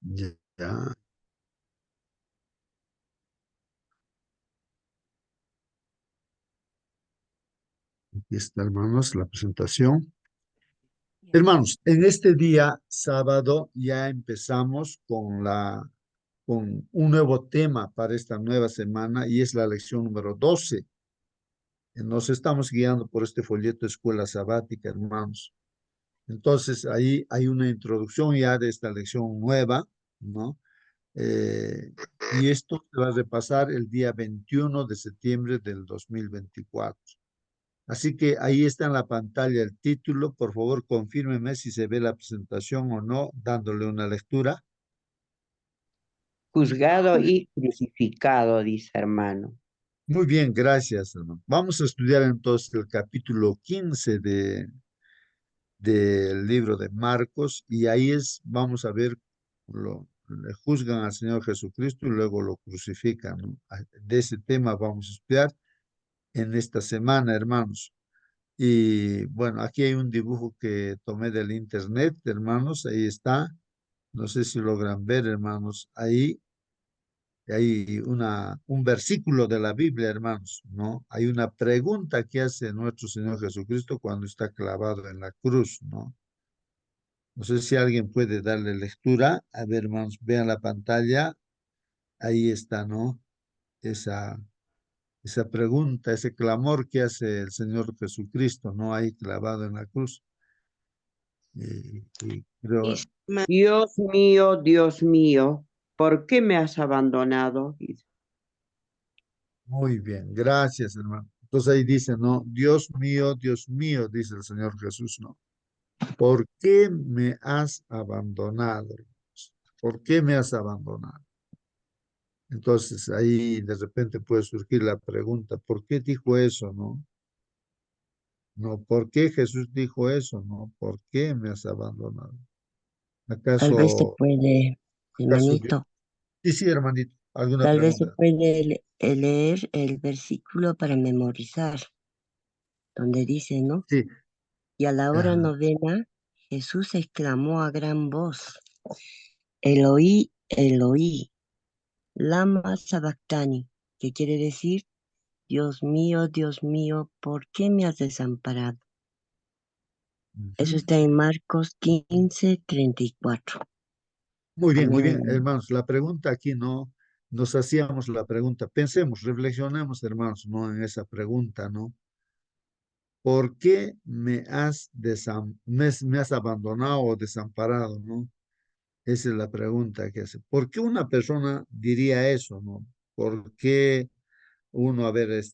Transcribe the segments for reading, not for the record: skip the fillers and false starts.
Ya, ya. Aquí está, hermanos, la presentación. Hermanos, en este día sábado ya empezamos con un nuevo tema para esta nueva semana y es la lección número 12. Nos estamos guiando por este folleto Escuela Sabática, hermanos. Entonces, ahí hay una introducción ya de esta lección nueva, ¿no? Eh, y esto se va a repasar el día 21 de septiembre del 2024. Así que ahí está en la pantalla el título. Por favor, confírmeme si se ve la presentación o no, dándole una lectura. Juzgado y crucificado, dice hermano. Muy bien, gracias, hermano. Vamos a estudiar entonces el capítulo 15 del libro de Marcos y ahí vamos a ver, le juzgan al Señor Jesucristo y luego lo crucifican, ¿no? De ese tema vamos a estudiar en esta semana, hermanos. Y bueno, aquí hay un dibujo que tomé del internet, hermanos, ahí está. No sé si logran ver, hermanos, ahí hay un versículo de la Biblia, hermanos, ¿no? Hay una pregunta que hace nuestro Señor Jesucristo cuando está clavado en la cruz, ¿no? No sé si alguien puede darle lectura. A ver, hermanos, vean la pantalla. Ahí está, ¿no? Esa, esa pregunta, ese clamor que hace el Señor Jesucristo, ¿no? Ahí clavado en la cruz. Y creo, Dios mío, ¿por qué me has abandonado? Dice. muy bien, gracias, hermano. Entonces ahí dice, ¿no? Dios mío, dice el Señor Jesús, ¿no? ¿Por qué me has abandonado? ¿Por qué me has abandonado? Entonces ahí de repente puede surgir la pregunta, ¿por qué dijo eso, no? No, ¿por qué Jesús dijo eso, no? ¿Por qué me has abandonado? Tal vez se ¿Acaso, puede, acaso Dios? hermanito, Sí, sí, hermanito, ¿alguna tal vez se pregunta? puede leer el versículo para memorizar, donde dice, ¿no? Sí, Y a la hora ajá. novena, Jesús exclamó a gran voz, Eloí, Eloí, lama sabactani, que quiere decir, Dios mío, ¿por qué me has desamparado? Eso Ujú. está en Marcos 15:34. Muy Amén, bien, hermano. hermanos. La pregunta aquí no nos hacíamos la pregunta. Pensemos, reflexionemos, hermanos, ¿no? En esa pregunta, ¿no? ¿Por qué me has abandonado o desamparado, ¿no? Esa es la pregunta que hace. ¿Por qué una persona diría eso, no? ¿Por qué uno, a ver,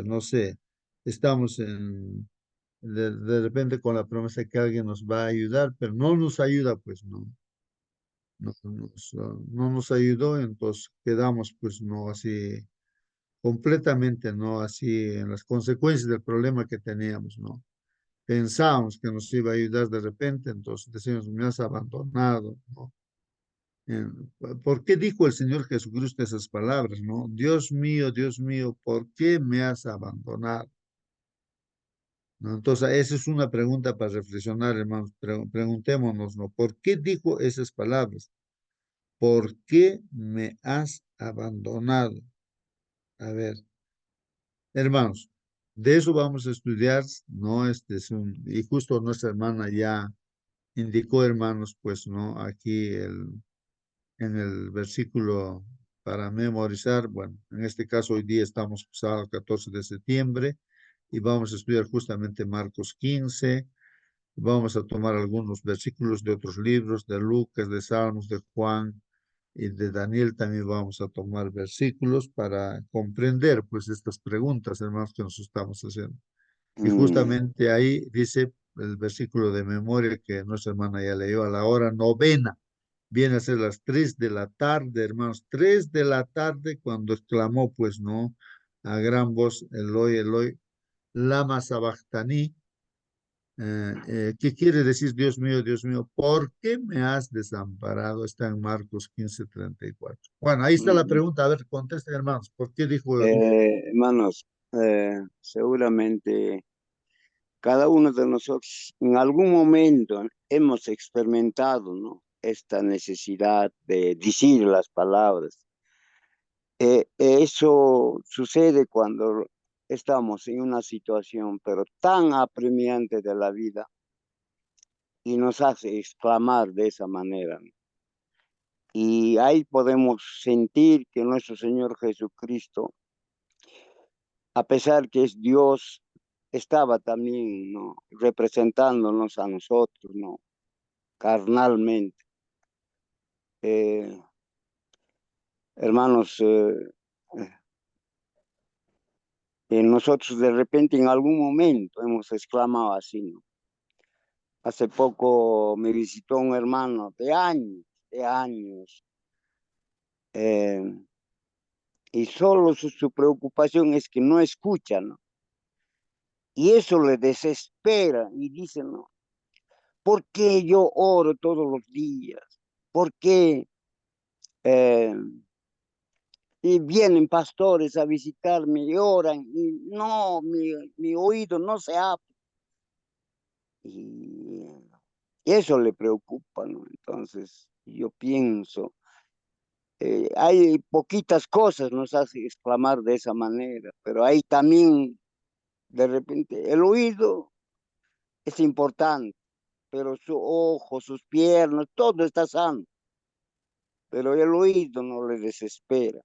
no sé, estamos de repente con la promesa que alguien nos va a ayudar, pero no nos ayuda, pues no, no nos ayudó, entonces quedamos, pues no así, completamente, no así, en las consecuencias del problema que teníamos, ¿no? Pensábamos que nos iba a ayudar de repente, entonces decimos, me has abandonado, ¿no? Eh, ¿Por qué dijo el Señor Jesucristo esas palabras, no? Dios mío, ¿por qué me has abandonado? ¿No? Entonces, esa es una pregunta para reflexionar, hermanos. Preguntémonos, ¿no? ¿Por qué dijo esas palabras? ¿Por qué me has abandonado? A ver, hermanos, de eso vamos a estudiar, ¿no? Y justo nuestra hermana ya indicó, hermanos, pues, ¿no? Aquí en el versículo para memorizar. Bueno, en este caso hoy día estamos sábado 14 de septiembre y vamos a estudiar justamente Marcos 15. Vamos a tomar algunos versículos de otros libros, de Lucas, de Salmos, de Juan y de Daniel. También vamos a tomar versículos para comprender pues estas preguntas, hermanos, que nos estamos haciendo. Y Mm, justamente ahí dice el versículo de memoria que nuestra hermana ya leyó, a la hora novena. Viene a ser las 3 de la tarde, hermanos, 3 de la tarde cuando exclamó, pues, ¿no? A gran voz, Eloi, Eloi, lama sabachthani, ¿qué quiere decir, Dios mío, ¿por qué me has desamparado? Está en Marcos 15:34. Bueno, ahí está la mm. pregunta, a ver, contesten, hermanos, ¿por qué dijo? Hermanos, seguramente cada uno de nosotros en algún momento hemos experimentado, ¿no? esta necesidad de decir las palabras. Eso sucede cuando estamos en una situación, pero tan apremiante de la vida y nos hace exclamar de esa manera, ¿no? Y ahí podemos sentir que nuestro Señor Jesucristo, a pesar que es Dios, estaba también, ¿no?, representándonos a nosotros, ¿no?, carnalmente. Eh, Hermanos, nosotros de repente en algún momento hemos exclamado así, ¿no? Hace poco me visitó un hermano de años, eh, y solo su preocupación es que no escucha, ¿no? Y eso le desespera y dice, ¿no? ¿Por qué yo oro todos los días? ¿Por qué y vienen pastores a visitarme y oran y no, mi oído no se abre? Y eso le preocupa, ¿no? Entonces, yo pienso, hay poquitas cosas nos hace exclamar de esa manera, pero hay también, de repente, el oído es importante, pero su ojo, sus piernas, todo está sano, pero el oído no le desespera.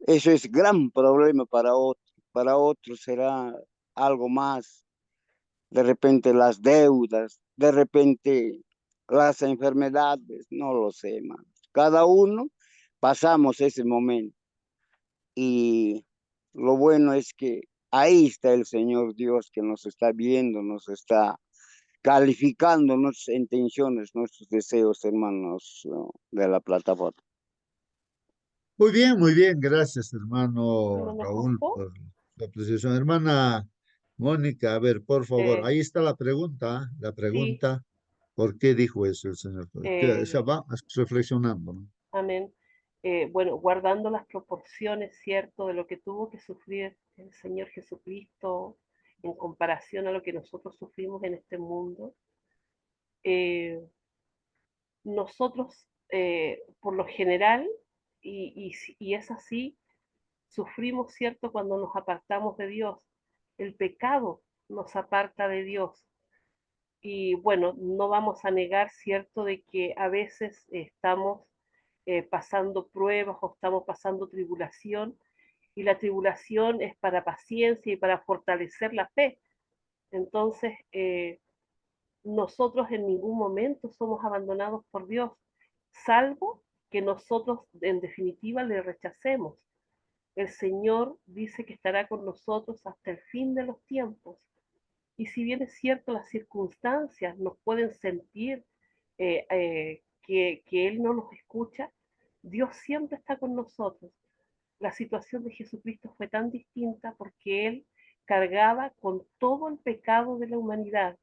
Eso es gran problema para otros será algo más, de repente las deudas, de repente las enfermedades, no lo sé, hermano. Cada uno pasamos ese momento y lo bueno es que ahí está el Señor Dios que nos está viendo, nos está calificando nuestras intenciones, nuestros deseos, hermanos, ¿no?, de la plataforma. Muy bien, gracias, hermano Hermano Raúl, Jopo, por su apreciación. Hermana Mónica, a ver, por favor, eh, ahí está la sí, pregunta, ¿por qué dijo eso el Señor? O sea, va reflexionando, ¿no? amén. Bueno, guardando las proporciones, ¿cierto?, de lo que tuvo que sufrir el Señor Jesucristo en comparación a lo que nosotros sufrimos en este mundo. Eh, Nosotros, por lo general, y es así, sufrimos, ¿cierto?, cuando nos apartamos de Dios. El pecado nos aparta de Dios. Y bueno, no vamos a negar, ¿cierto?, de que a veces estamos pasando pruebas o estamos pasando tribulación, y la tribulación es para paciencia y para fortalecer la fe. Entonces, nosotros en ningún momento somos abandonados por Dios, salvo que nosotros en definitiva le rechacemos. El Señor dice que estará con nosotros hasta el fin de los tiempos. Y si bien es cierto, las circunstancias nos pueden sentir que Él no nos escucha, Dios siempre está con nosotros. La situación de Jesucristo fue tan distinta porque Él cargaba con todo el pecado de la humanidad.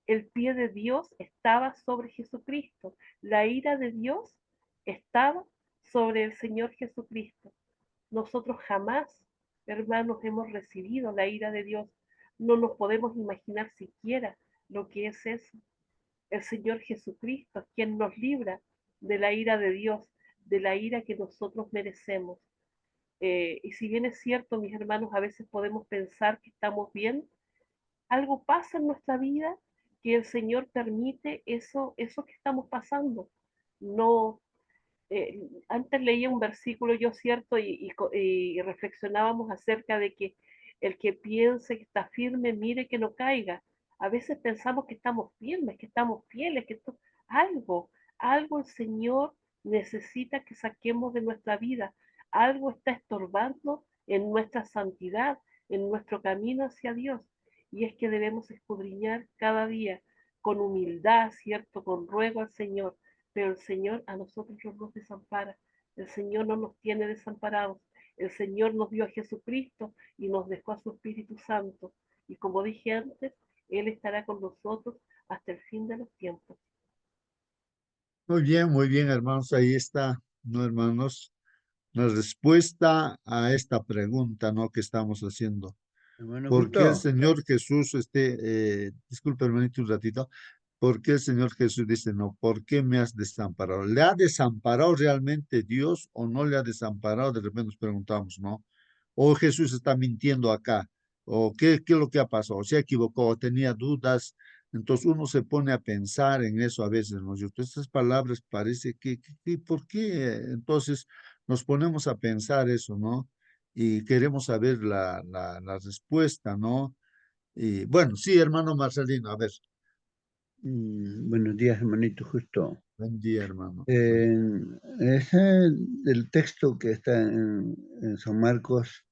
El pie de Dios estaba sobre Jesucristo. La ira de Dios estaba sobre el Señor Jesucristo. Nosotros jamás, hermanos, hemos recibido la ira de Dios. No nos podemos imaginar siquiera lo que es eso. El Señor Jesucristo es quien nos libra de la ira de Dios, de la ira que nosotros merecemos. Y si bien es cierto, mis hermanos, a veces podemos pensar que estamos bien, algo pasa en nuestra vida que el Señor permite eso que estamos pasando. No, antes leía un versículo yo, cierto, y reflexionábamos acerca de que el que piense que está firme, mire que no caiga. A veces pensamos que estamos firmes, que estamos fieles, algo, algo el Señor necesita que saquemos de nuestra vida, algo está estorbando en nuestra santidad, en nuestro camino hacia Dios. Y es que debemos escudriñar cada día con humildad, cierto, con ruego al Señor, pero el Señor a nosotros no nos desampara, el Señor no nos tiene desamparados, el Señor nos dio a Jesucristo y nos dejó a su Espíritu Santo, y como dije antes, Él estará con nosotros hasta el fin de los tiempos. Muy bien, hermanos, ahí está, ¿no, hermanos? La respuesta a esta pregunta, ¿no?, que estamos haciendo. Hermano ¿Por qué el Justo, Señor Jesús, disculpe, hermanito, un ratito, ¿Por qué el Señor Jesús dice, no, ¿por qué me has desamparado? ¿Le ha desamparado realmente Dios o no le ha desamparado? De repente nos preguntamos, ¿no? O Jesús está mintiendo acá, o qué es lo que ha pasado, o se equivocó, o tenía dudas. Entonces uno se pone a pensar en eso a veces, ¿no? Estas palabras parece ¿por qué? Entonces nos ponemos a pensar eso, ¿no? Y queremos saber la respuesta, ¿no? Y bueno, sí, hermano Marcelino, a ver, Buenos días, hermanito, justo. buen día, hermano. El texto que está en San Marcos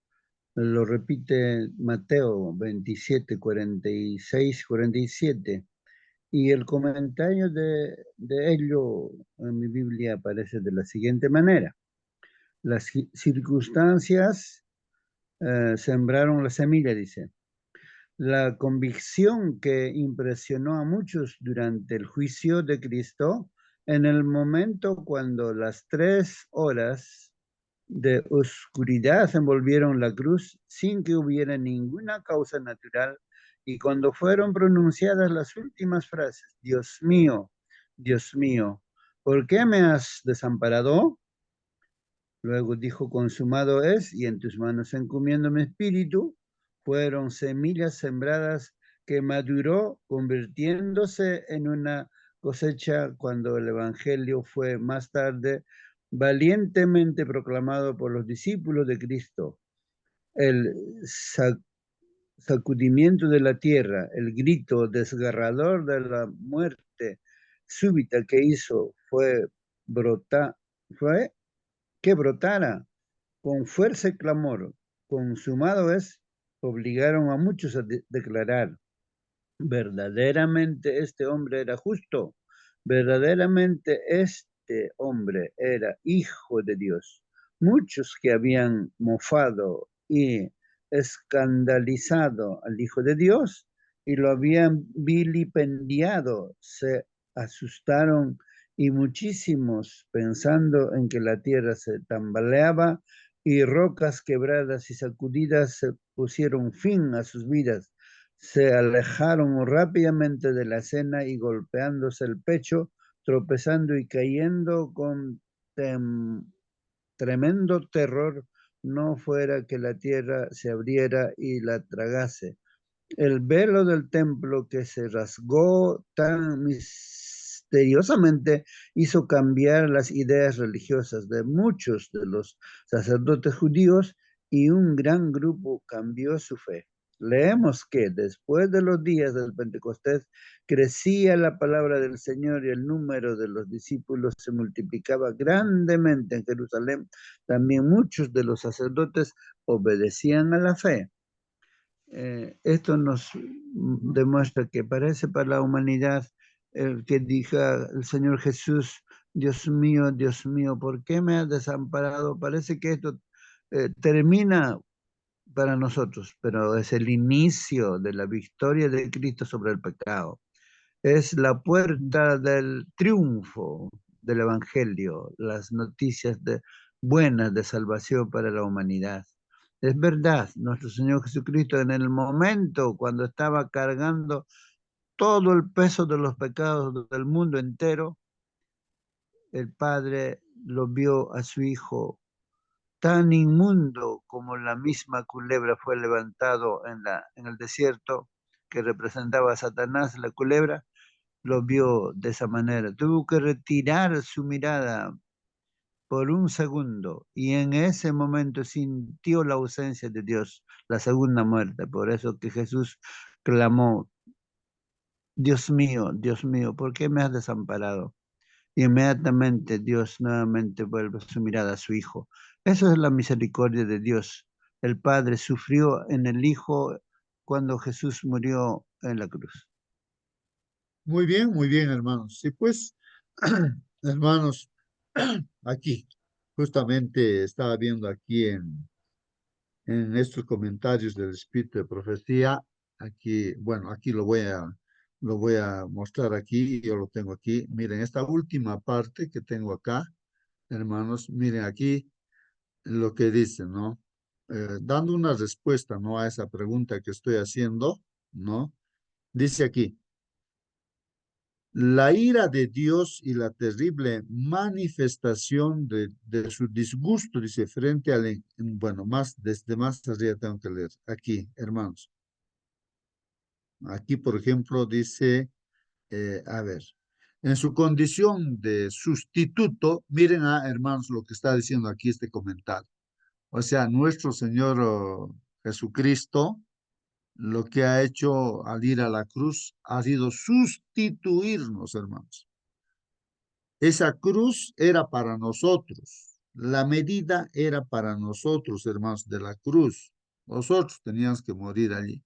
lo repite Mateo 27, 46, 47. Y el comentario de ello en mi Biblia aparece de la siguiente manera. Las circunstancias sembraron la semilla, dice. La convicción que impresionó a muchos durante el juicio de Cristo, en el momento cuando las 3 horas de oscuridad envolvieron la cruz sin que hubiera ninguna causa natural, y cuando fueron pronunciadas las últimas frases, Dios mío, ¿por qué me has desamparado? Luego dijo, consumado es, y en tus manos encomiendo mi espíritu. Fueron semillas sembradas que maduró, convirtiéndose en una cosecha cuando el Evangelio fue más tarde valientemente proclamado por los discípulos de Cristo. El sacudimiento de la tierra, el grito desgarrador de la muerte súbita que hizo fue que brotara con fuerza y clamor, consumado es, obligaron a muchos a declarar, verdaderamente este hombre era justo, verdaderamente este hombre era hijo de Dios. Muchos que habían mofado y escandalizado al Hijo de Dios y lo habían vilipendiado, se asustaron, y muchísimos, pensando en que la tierra se tambaleaba y rocas quebradas y sacudidas, se pusieron fin a sus vidas. Se alejaron rápidamente de la escena y golpeándose el pecho, tropezando y cayendo con tremendo terror, no fuera que la tierra se abriera y la tragase. El velo del templo que se rasgó tan misteriosamente hizo cambiar las ideas religiosas de muchos de los sacerdotes judíos, y un gran grupo cambió su fe. Leemos que después de los días del Pentecostés crecía la palabra del Señor y el número de los discípulos se multiplicaba grandemente en Jerusalén. También muchos de los sacerdotes obedecían a la fe. Esto nos demuestra que parece para la humanidad el que diga el Señor Jesús, Dios mío, ¿por qué me has desamparado? Parece que esto termina para nosotros, pero es el inicio de la victoria de Cristo sobre el pecado. Es la puerta del triunfo del Evangelio, las noticias buenas de salvación para la humanidad. Es verdad, nuestro Señor Jesucristo en el momento cuando estaba cargando todo el peso de los pecados del mundo entero, el Padre lo vio a su Hijo tan inmundo como la misma culebra fue levantado en el desierto, que representaba a Satanás, la culebra, lo vio de esa manera. Tuvo que retirar su mirada por un segundo y en ese momento sintió la ausencia de Dios, la segunda muerte. Por eso que Jesús clamó, Dios mío, ¿por qué me has desamparado? Y inmediatamente Dios nuevamente vuelve su mirada a su Hijo. Eso es la misericordia de Dios. El Padre sufrió en el Hijo cuando Jesús murió en la cruz. muy bien, hermanos. Sí, pues, hermanos, aquí, justamente estaba viendo aquí en estos comentarios del Espíritu de Profecía, aquí, bueno, aquí lo voy a mostrar aquí, yo lo tengo aquí. Miren, esta última parte que tengo acá, hermanos, miren aquí lo que dice, ¿no? Dando una respuesta, ¿no? A esa pregunta que estoy haciendo, ¿no? Dice aquí, la ira de Dios y la terrible manifestación de su disgusto, dice, frente al, bueno, desde más arriba tengo que leer, aquí, hermanos. Aquí, por ejemplo, dice, a ver, en su condición de sustituto, miren, hermanos, lo que está diciendo aquí este comentario. O sea, nuestro Señor Jesucristo, lo que ha hecho al ir a la cruz ha sido sustituirnos, hermanos. Esa cruz era para nosotros. La medida era para nosotros, hermanos, de la cruz. Nosotros teníamos que morir allí.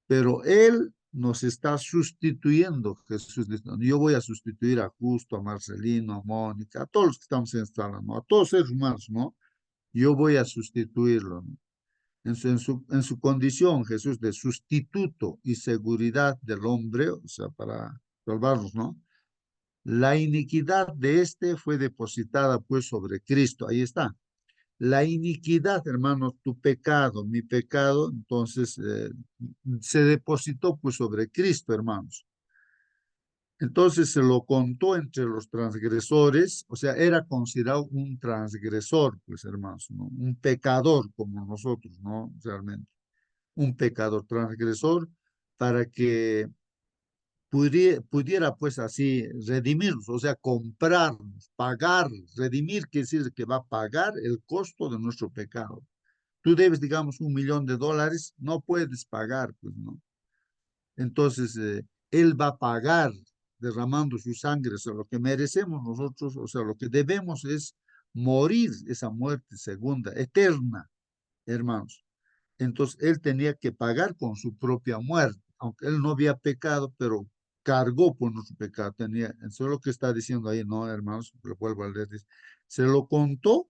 Pero Él nos está sustituyendo. Jesús dice, yo voy a sustituir a Justo, a Marcelino, a Mónica, a todos los que estamos en esta sala, ¿no? A todos seres humanos, ¿no? Yo voy a sustituirlo, ¿no? En su condición, Jesús, de sustituto y seguridad del hombre, o sea, para salvarnos, ¿no? La iniquidad de este fue depositada pues sobre Cristo. Ahí está. La iniquidad, hermano, tu pecado, mi pecado, entonces se depositó pues sobre Cristo, hermanos. Entonces se lo contó entre los transgresores, o sea, era considerado un transgresor, pues hermanos, ¿no? Un pecador como nosotros, ¿no? Realmente, un pecador transgresor para que pudiera pues así redimirnos, o sea, comprarnos, pagar, redimir, quiere decir que va a pagar el costo de nuestro pecado. Tú debes, digamos, $1.000.000, no puedes pagar, pues no. Entonces, Él va a pagar derramando su sangre, o sea, lo que merecemos nosotros, o sea, lo que debemos es morir esa muerte segunda, eterna, hermanos. Entonces, Él tenía que pagar con su propia muerte, aunque Él no había pecado, pero cargó por nuestro pecado. Eso es lo que está diciendo ahí, ¿no, hermanos? Lo vuelvo a leer. Se lo contó,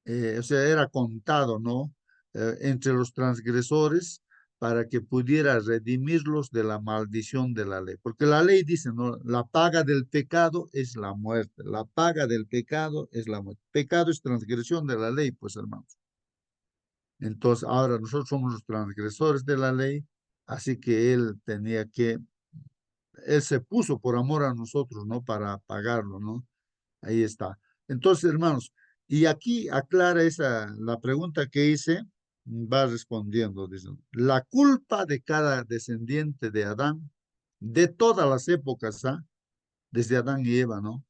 o sea, era contado, ¿no? Entre los transgresores para que pudiera redimirlos de la maldición de la ley. Porque la ley dice, ¿no? La paga del pecado es la muerte. La paga del pecado es la muerte. Pecado es transgresión de la ley, pues, hermanos. Entonces, ahora nosotros somos los transgresores de la ley, así que él se puso por amor a nosotros, ¿no? Para pagarlo, ¿no? Ahí está. Entonces, hermanos, y aquí aclara la pregunta que hice, va respondiendo, dice, la culpa de cada descendiente de Adán, de todas las épocas, desde Adán y Eva, ¿no?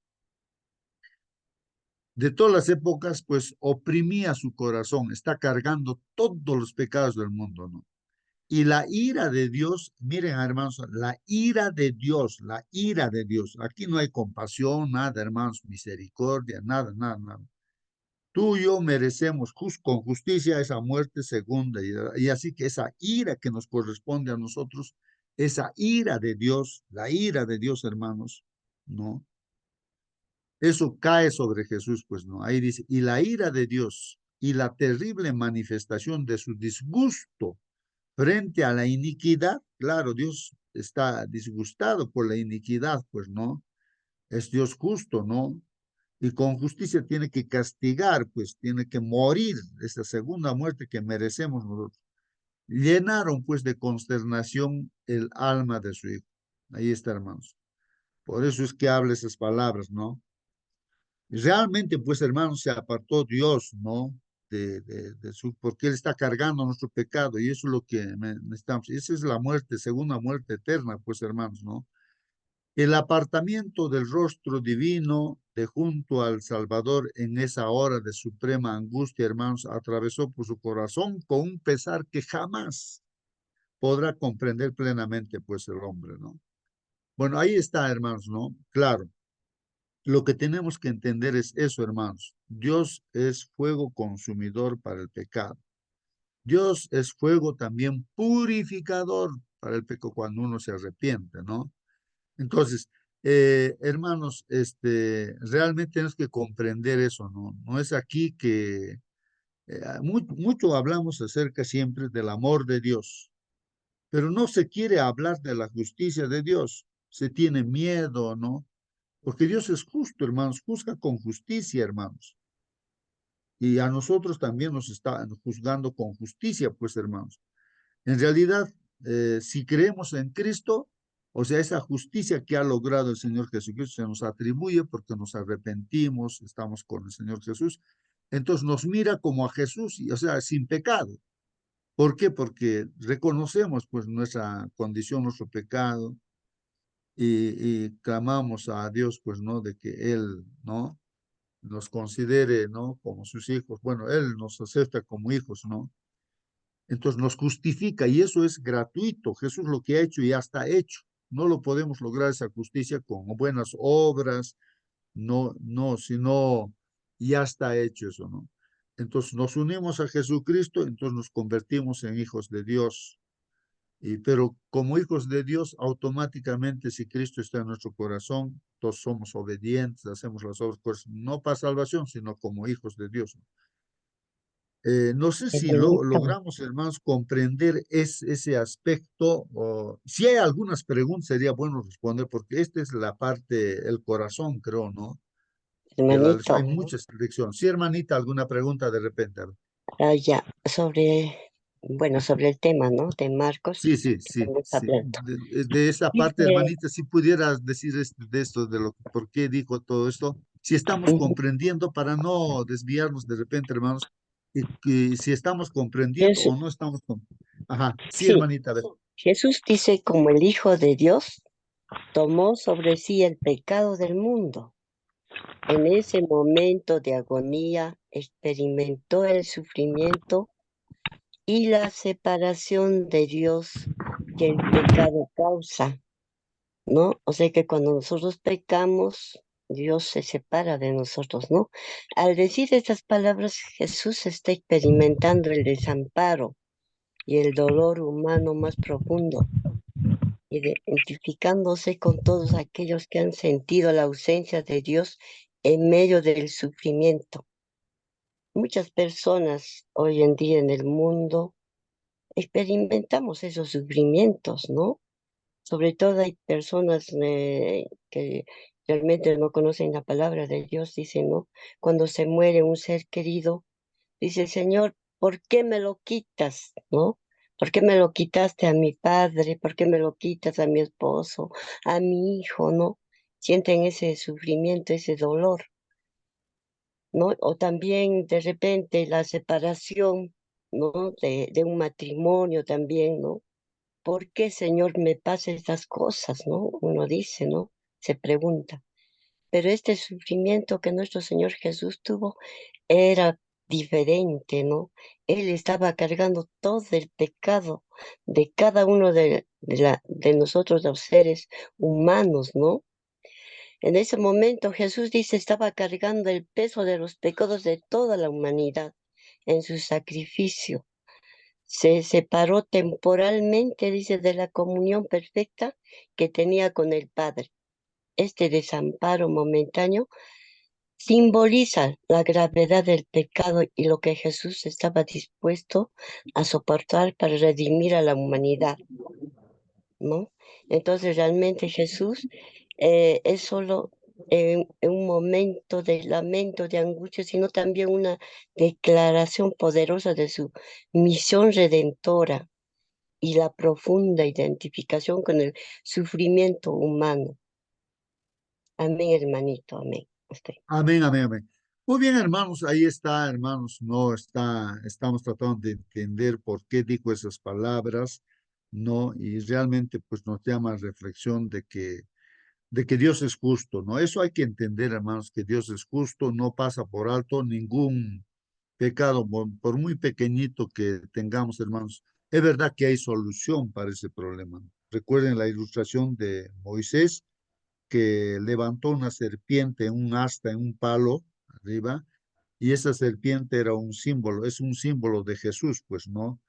De todas las épocas, pues oprimía su corazón, está cargando todos los pecados del mundo, ¿no? Y la ira de Dios, miren hermanos, la ira de Dios. Aquí no hay compasión, nada, hermanos, misericordia, nada, nada, nada. Tú y yo merecemos con justicia esa muerte segunda. Y así que esa ira que nos corresponde a nosotros, esa ira de Dios, la ira de Dios, hermanos, ¿no? Eso cae sobre Jesús, pues no. Ahí dice, y la ira de Dios y la terrible manifestación de su disgusto frente a la iniquidad, claro, Dios está disgustado por la iniquidad, pues no, es Dios justo, ¿no? Y con justicia tiene que castigar, pues tiene que morir esa segunda muerte que merecemos nosotros. Llenaron pues de consternación el alma de su hijo. Ahí está, hermanos. Por eso es que habla esas palabras, ¿no? Realmente, pues, hermanos, se apartó Dios, ¿no? Porque Él está cargando nuestro pecado y eso es lo que necesitamos. Esa es la muerte, segunda muerte eterna, pues, hermanos, ¿no? El apartamiento del rostro divino de junto al Salvador en esa hora de suprema angustia, hermanos, atravesó por su corazón con un pesar que jamás podrá comprender plenamente, pues, el hombre, ¿no? Bueno, ahí está, hermanos, ¿no? Claro. Lo que tenemos que entender es eso, hermanos. Dios es fuego consumidor para el pecado. Dios es fuego también purificador para el pecado cuando uno se arrepiente, ¿no? Entonces, hermanos, realmente tenemos que comprender eso, ¿no? No es aquí que mucho hablamos acerca siempre del amor de Dios, pero no se quiere hablar de la justicia de Dios. Se tiene miedo, ¿no? Porque Dios es justo, hermanos, juzga con justicia, hermanos. Y a nosotros también nos está juzgando con justicia, pues, hermanos. En realidad, si creemos en Cristo, O sea, esa justicia que ha logrado el Señor Jesucristo se nos atribuye porque nos arrepentimos, estamos con el Señor Jesús. Entonces nos mira como a Jesús, y, o sea, sin pecado. ¿Por qué? Porque reconocemos pues nuestra condición, nuestro pecado, y clamamos a Dios, pues, ¿no? De que Él, ¿no? Nos considere, ¿no? Como sus hijos. Bueno, Él nos acepta como hijos, ¿no? Entonces nos justifica y eso es gratuito. Jesús lo que ha hecho ya está hecho. No lo podemos lograr esa justicia con buenas obras, no, sino ya está hecho eso, ¿no? Entonces nos unimos a Jesucristo, entonces nos convertimos en hijos de Dios. Pero como hijos de Dios, automáticamente, si Cristo está en nuestro corazón, todos somos obedientes, hacemos las obras, pues, no para salvación, sino como hijos de Dios. No sé Qué si bonito. logramos, hermanos, comprender ese aspecto. O, si hay algunas preguntas, sería bueno responder, porque esta es la parte, el corazón, creo, ¿no? Hay Hermanito, muchas lecciones. Sí, hermanita, alguna pregunta de repente. A ver. ya, sobre el tema, ¿no? De Marcos, Sí, sí, que sí, estamos sí. hablando. De esa parte, Dice, hermanita, si pudieras decir de esto, de lo por qué dijo todo esto, si estamos ujú, comprendiendo para no desviarnos de repente, hermanos, y si estamos comprendiendo Jesús, o no estamos comprendiendo. Ajá, sí, sí, hermanita, a ver. Jesús dice, como el Hijo de Dios, tomó sobre sí el pecado del mundo. En ese momento de agonía experimentó el sufrimiento y la separación de Dios que el pecado causa, ¿no? O sea que cuando nosotros pecamos, Dios se separa de nosotros, ¿no? Al decir estas palabras, Jesús está experimentando el desamparo y el dolor humano más profundo, identificándose con todos aquellos que han sentido la ausencia de Dios en medio del sufrimiento. Muchas personas hoy en día en el mundo experimentamos esos sufrimientos, ¿no? Sobre todo hay personas que realmente no conocen la palabra de Dios, dicen, ¿no? Cuando se muere un ser querido, dice, Señor, ¿por qué me lo quitas? ¿No? ¿Por qué me lo quitaste a mi padre? ¿Por qué me lo quitas a mi esposo, a mi hijo? ¿No? Sienten ese sufrimiento, ese dolor, ¿no? O también de repente la separación, ¿no? De un matrimonio también, ¿no? ¿Por qué, Señor, me pasa estas cosas, no? Uno dice, ¿no? Se pregunta. Pero este sufrimiento que nuestro Señor Jesús tuvo era diferente, ¿no? Él estaba cargando todo el pecado de cada uno de nosotros, los seres humanos, ¿no? En ese momento Jesús dice, estaba cargando el peso de los pecados de toda la humanidad en su sacrificio. Se separó temporalmente, dice, de la comunión perfecta que tenía con el Padre. Este desamparo momentáneo simboliza la gravedad del pecado y lo que Jesús estaba dispuesto a soportar para redimir a la humanidad, ¿no? Entonces realmente Jesús es solo un momento de lamento, de angustia, sino también una declaración poderosa de su misión redentora y la profunda identificación con el sufrimiento humano. Amén, hermanito, amén. Amén, amén, amén. Muy bien, hermanos, ahí está, hermanos, no está, estamos tratando de entender por qué dijo esas palabras, ¿no? Y realmente, pues, nos llama a reflexión de que Dios es justo, ¿no? Eso hay que entender, hermanos, que Dios es justo, no pasa por alto ningún pecado, por muy pequeñito que tengamos, hermanos. Es verdad que hay solución para ese problema. Recuerden la ilustración de Moisés, que levantó una serpiente, un asta en un palo arriba, y esa serpiente era un símbolo, es un símbolo de Jesús, pues, ¿no?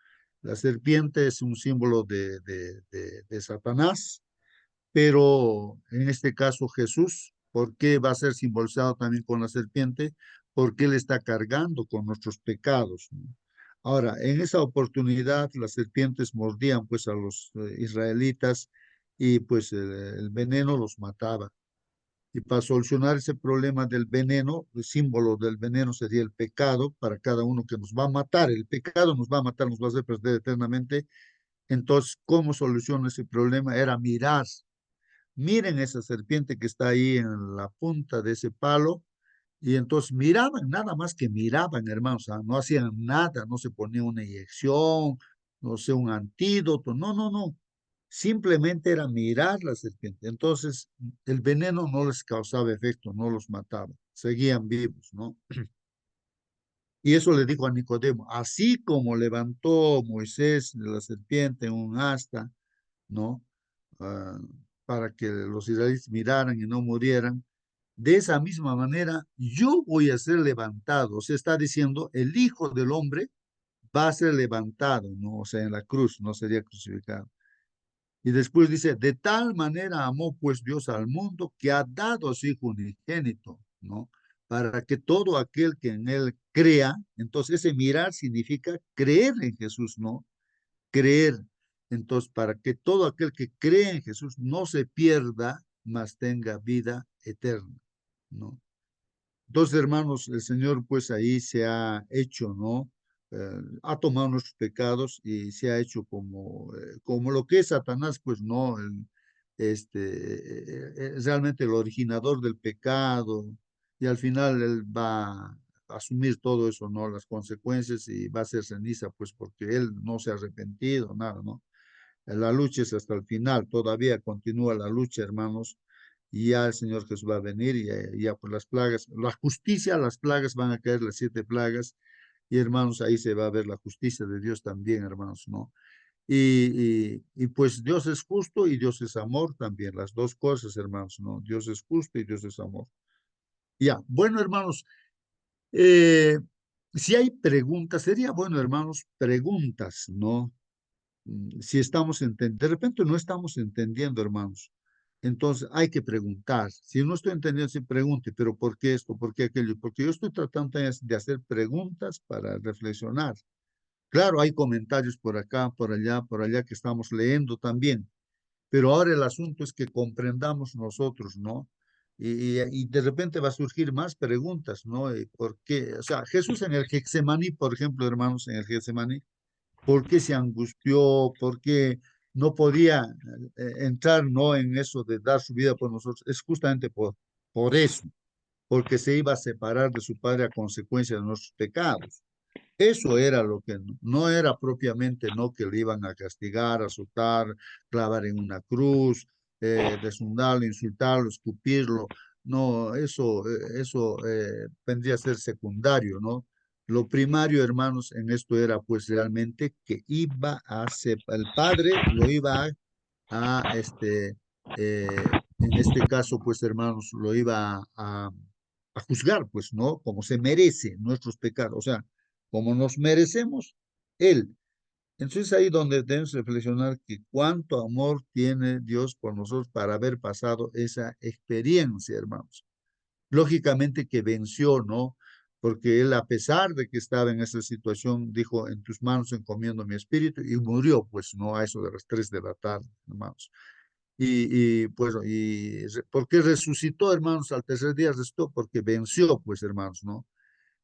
La serpiente es un símbolo de Satanás, pero en este caso Jesús, ¿por qué va a ser simbolizado también con la serpiente? Porque Él está cargando con nuestros pecados, ¿no? Ahora, en esa oportunidad las serpientes mordían pues a los israelitas y pues el veneno los mataba. Y para solucionar ese problema del veneno, el símbolo del veneno sería el pecado para cada uno que nos va a matar. El pecado nos va a matar, nos va a hacer perder eternamente. Entonces, ¿cómo solucionar ese problema? Era mirar miren esa serpiente que está ahí en la punta de ese palo. Y entonces miraban, nada más que miraban, hermanos, no hacían nada, no se ponía una inyección, no sé, un antídoto, no, no, no. Simplemente era mirar la serpiente. Entonces, el veneno no les causaba efecto, no los mataba, seguían vivos, ¿no? Y eso le dijo a Nicodemo, así como levantó Moisés de la serpiente en un asta, ¿no? Ah, para que los israelitas miraran y no murieran. De esa misma manera, yo voy a ser levantado. O sea, está diciendo, el Hijo del Hombre va a ser levantado, ¿no? O sea, en la cruz, no sería crucificado. Y después dice, de tal manera amó pues Dios al mundo que ha dado a su Hijo unigénito, ¿no? Para que todo aquel que en él crea, entonces ese mirar significa creer en Jesús, ¿no? Creer. Entonces, para que todo aquel que cree en Jesús no se pierda, mas tenga vida eterna, ¿no? Entonces, hermanos, el Señor pues ahí se ha hecho, ¿no? Ha tomado nuestros pecados y se ha hecho como lo que es Satanás, pues no, realmente el originador del pecado, y al final él va a asumir todo eso, ¿no? Las consecuencias, y va a ser ceniza, pues porque él no se ha arrepentido, nada, ¿no? La lucha es hasta el final, todavía continúa la lucha, hermanos, y ya el Señor Jesús va a venir, y ya por las plagas, la justicia, las plagas van a caer, las 7 plagas, y hermanos, ahí se va a ver la justicia de Dios también, hermanos, ¿no? Y pues Dios es justo y Dios es amor también, las dos cosas, hermanos, ¿no? Dios es justo y Dios es amor. Ya, bueno, hermanos, eh, si hay preguntas, sería bueno, hermanos, preguntas, ¿no? Si estamos entendiendo, de repente no estamos entendiendo, hermanos. Entonces hay que preguntar. Si no estoy entendiendo, se pregunte, pero ¿por qué esto? ¿Por qué aquello? Porque yo estoy tratando de hacer preguntas para reflexionar. Claro, hay comentarios por acá, por allá que estamos leyendo también, pero ahora el asunto es que comprendamos nosotros, ¿no? Y de repente va a surgir más preguntas, ¿no? ¿Por qué? O sea, Jesús en el Getsemaní, por ejemplo, hermanos, en el Getsemaní, ¿por qué se angustió? ¿Por qué no podía entrar, no, en eso de dar su vida por nosotros? Es justamente por eso, porque se iba a separar de su Padre a consecuencia de nuestros pecados. Eso era lo que no era propiamente, no, que le iban a castigar, azotar, clavar en una cruz, desnudarlo, insultarlo, escupirlo. No, eso vendría a ser secundario, ¿no? Lo primario, hermanos, en esto era pues realmente que iba a ser, el Padre lo iba en este caso, pues hermanos, lo iba a juzgar, pues, ¿no? Como se merece nuestros pecados, o sea, como nos merecemos Él. Entonces ahí donde debemos reflexionar que cuánto amor tiene Dios por nosotros para haber pasado esa experiencia, hermanos. Lógicamente que venció, ¿no? Porque Él, a pesar de que estaba en esa situación, dijo, en tus manos encomiendo mi espíritu, y murió, pues, ¿no? A eso de las 3 de la tarde, hermanos. Pues, ¿por qué resucitó, hermanos? Al tercer día resucitó porque venció, pues, hermanos, ¿no?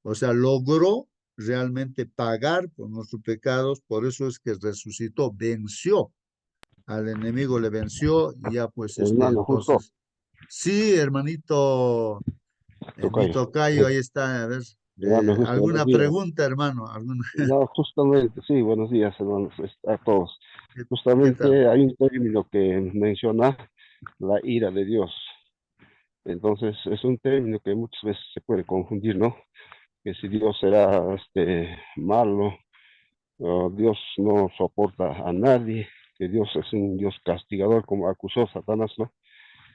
O sea, logró realmente pagar por nuestros pecados, por eso es que resucitó, venció al enemigo, le venció, y ya pues Hermano, justo, entonces, sí, hermanito, mi tocayo. tocayo, ahí está, a ver, Hermano, justo, buenos ¿alguna días. pregunta, hermano? No, justamente, sí, buenos días, hermanos, a todos. ¿Qué, qué tal? Justamente hay un término que menciona la ira de Dios. Entonces, es un término que muchas veces se puede confundir, ¿no? Que si Dios será malo, o Dios no soporta a nadie, que Dios es un Dios castigador, como acusó Satanás, ¿no?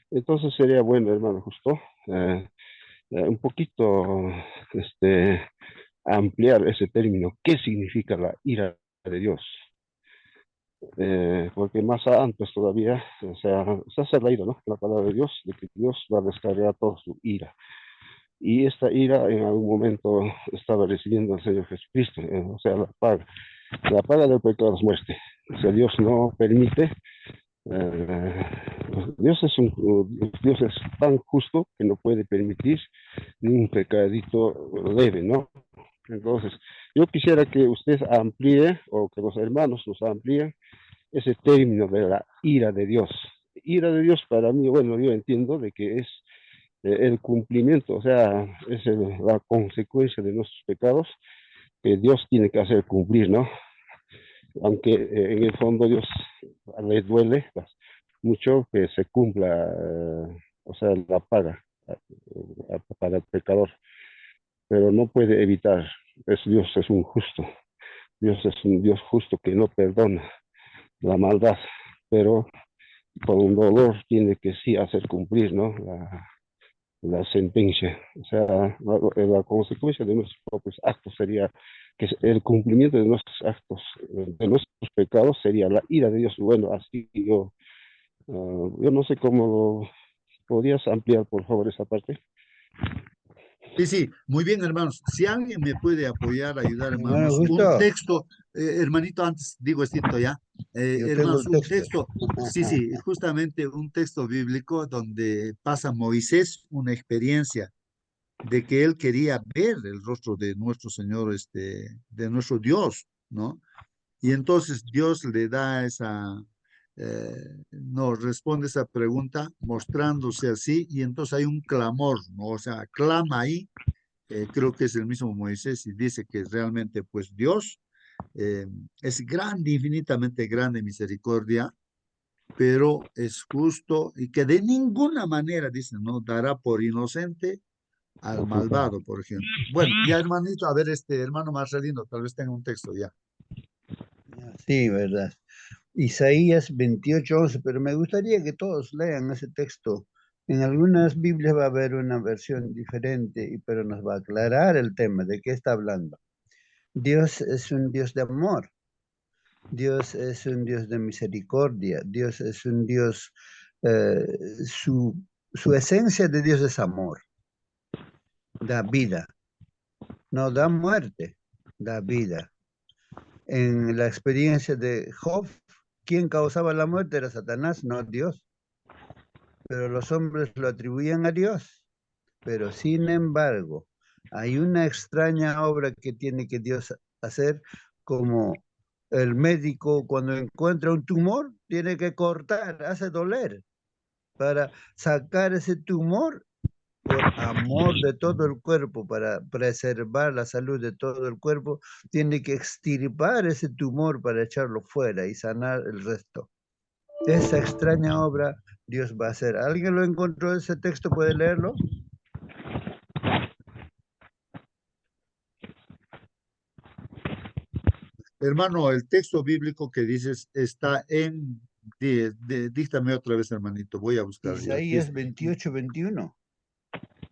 Entonces sería bueno, hermano, justo, un poquito, ampliar ese término. ¿Qué significa la ira de Dios? Porque más antes todavía, o sea, se hace la ira, ¿no? La palabra de Dios, de que Dios va a descargar toda su ira. Y esta ira en algún momento estaba recibiendo el Señor Jesucristo, o sea, la paga. La paga del pecado es muerte. O sea, Dios no permite. eh, Dios es tan justo que no puede permitir ni un pecadito leve, ¿no? Entonces, yo quisiera que usted amplíe, o que los hermanos nos amplíen ese término de la ira de Dios. ira de Dios para mí, bueno, yo entiendo de que es el cumplimiento, o sea, es la consecuencia de nuestros pecados que Dios tiene que hacer cumplir, ¿no? Aunque en el fondo Dios le duele mucho que se cumpla, o sea, la paga para el pecador, pero no puede evitar, Dios es un justo, Dios es un Dios justo que no perdona la maldad, pero con dolor tiene que sí hacer cumplir, ¿no? La sentencia. O sea, la consecuencia de nuestros propios actos sería que el cumplimiento de nuestros actos, de nuestros pecados, sería la ira de Dios. Bueno, así yo no sé cómo podrías ampliar, por favor, esa parte. Sí, sí, muy bien, hermanos. Si alguien me puede apoyar, ayudar, Hermano, hermanos, un justo, texto, hermanito, antes digo esto ya, yo tengo hermanos, el un texto. texto, sí, sí, justamente un texto bíblico donde pasa Moisés una experiencia de que él quería ver el rostro de nuestro Señor, de nuestro Dios, ¿no? Y entonces Dios le da nos responde esa pregunta mostrándose así, y entonces hay un clamor, ¿no? O sea, clama ahí, creo que es el mismo Moisés, y dice que realmente, pues Dios eh, es grande, infinitamente grande misericordia, pero es justo y que de ninguna manera, dice, no dará por inocente al malvado, por ejemplo. Bueno, ya hermanito, a ver, hermano Marcelino, tal vez tenga un texto ya. Sí, verdad. Isaías 28:11, pero me gustaría que todos lean ese texto. En algunas Biblias va a haber una versión diferente, pero nos va a aclarar el tema de qué está hablando. Dios es un Dios de amor, Dios es un Dios de misericordia, Dios es un Dios, eh, su esencia de Dios es amor, da vida, no da muerte, da vida. En la experiencia de Job, quien causaba la muerte era Satanás, no Dios. Pero los hombres lo atribuían a Dios. Pero sin embargo, hay una extraña obra que tiene que Dios hacer, como el médico cuando encuentra un tumor, tiene que cortar, hace doler, para sacar ese tumor por amor de todo el cuerpo, para preservar la salud de todo el cuerpo, tiene que extirpar ese tumor para echarlo fuera y sanar el resto. Esa extraña obra Dios va a hacer. ¿Alguien lo encontró ese texto? ¿Puede leerlo? Hermano, el texto bíblico que dices está díctame otra vez, hermanito, voy a buscar yo. Aquí Isaías 28:21.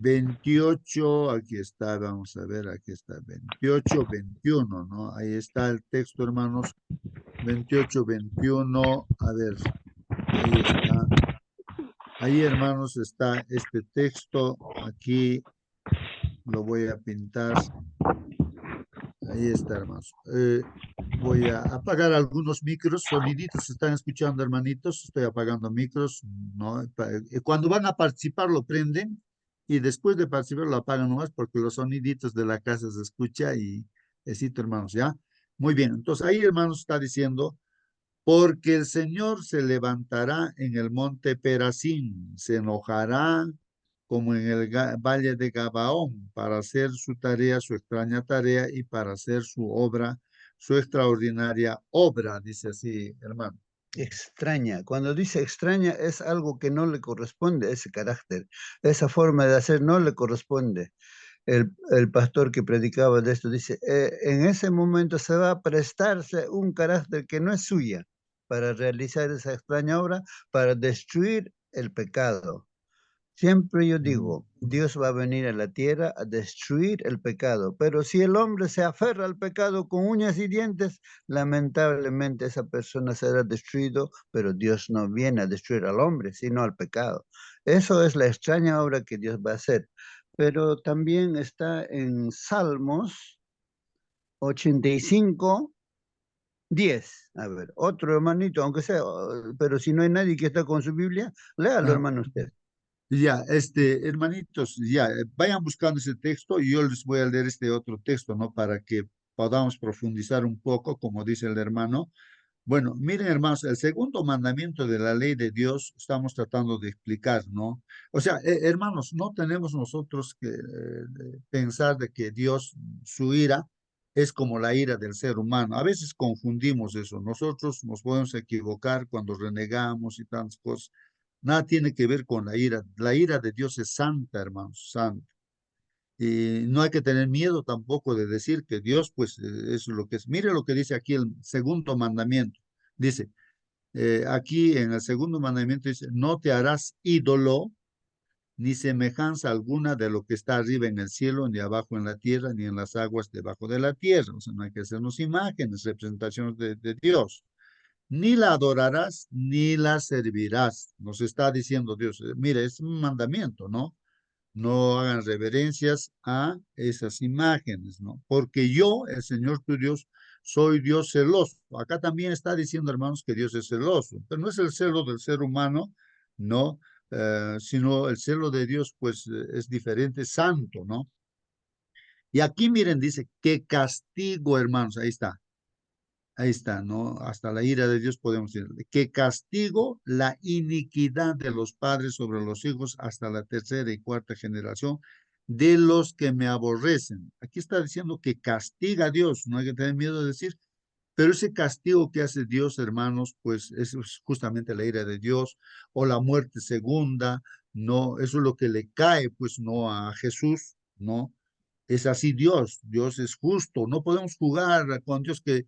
28, aquí está, vamos a ver, aquí está, 28, 21, ¿no? Ahí está el texto, hermanos, 28, 21, a ver, ahí está. Ahí, hermanos, está este texto, aquí lo voy a pintar. Ahí está, hermanos. Voy a apagar algunos micros, soniditos, ¿se están escuchando, hermanitos? Estoy apagando micros, ¿no? Cuando van a participar lo prenden y después de participar lo apagan nomás porque los soniditos de la casa se escucha y necesito, hermanos, ¿ya? Muy bien, entonces ahí, hermanos, está diciendo, porque el Señor se levantará en el monte Perazín, se enojará como en el valle de Gabaón, para hacer su tarea, su extraña tarea, y para hacer su obra, su extraordinaria obra, dice así, hermano. Extraña. Cuando dice extraña es algo que no le corresponde a ese carácter. Esa forma de hacer no le corresponde. El pastor que predicaba de esto dice, en ese momento se va a prestarse un carácter que no es suya para realizar esa extraña obra, para destruir el pecado. Siempre yo digo, Dios va a venir a la tierra a destruir el pecado, pero si el hombre se aferra al pecado con uñas y dientes, lamentablemente esa persona será destruido, pero Dios no viene a destruir al hombre, sino al pecado. Eso es la extraña obra que Dios va a hacer. Pero también está en Salmos 85, 10. A ver, otro hermanito, aunque sea, pero si no hay nadie que está con su Biblia, léalo, Ah, hermano, usted. ya, hermanitos, ya, vayan buscando ese texto y yo les voy a leer este otro texto, ¿no? Para que podamos profundizar un poco, como dice el hermano. Bueno, miren, hermanos, el segundo mandamiento de la ley de Dios estamos tratando de explicar, ¿no? O sea, hermanos, no tenemos nosotros que pensar de que Dios, su ira, es como la ira del ser humano. A veces confundimos eso. Nosotros nos podemos equivocar cuando renegamos y tantas cosas. Nada tiene que ver con la ira. La ira de Dios es santa, hermanos, santa. Y no hay que tener miedo tampoco de decir que Dios, pues, es lo que es. Mire lo que dice aquí el segundo mandamiento. Dice, aquí en el segundo mandamiento dice, no te harás ídolo ni semejanza alguna de lo que está arriba en el cielo, ni abajo en la tierra, ni en las aguas debajo de la tierra. O sea, no hay que hacernos imágenes, representaciones de Dios. Ni la adorarás, ni la servirás. Nos está diciendo Dios. Mire, es un mandamiento, ¿no? No hagan reverencias a esas imágenes, ¿no? Porque yo, el Señor tu Dios, soy Dios celoso. Acá también está diciendo, hermanos, que Dios es celoso, pero no es el celo del ser humano, no, sino el celo de Dios, pues es diferente, santo, ¿no? Y aquí miren, dice, que castigo, hermanos, ahí está, ¿no? Hasta la ira de Dios podemos decir, que castigo la iniquidad de los padres sobre los hijos hasta la tercera y cuarta generación de los que me aborrecen. Aquí está diciendo que castiga a Dios, no hay que tener miedo de decir, pero ese castigo que hace Dios, hermanos, pues eso es justamente la ira de Dios o la muerte segunda, no, eso es lo que le cae, pues no a Jesús, ¿no? Es así Dios, Dios es justo, no podemos jugar con Dios que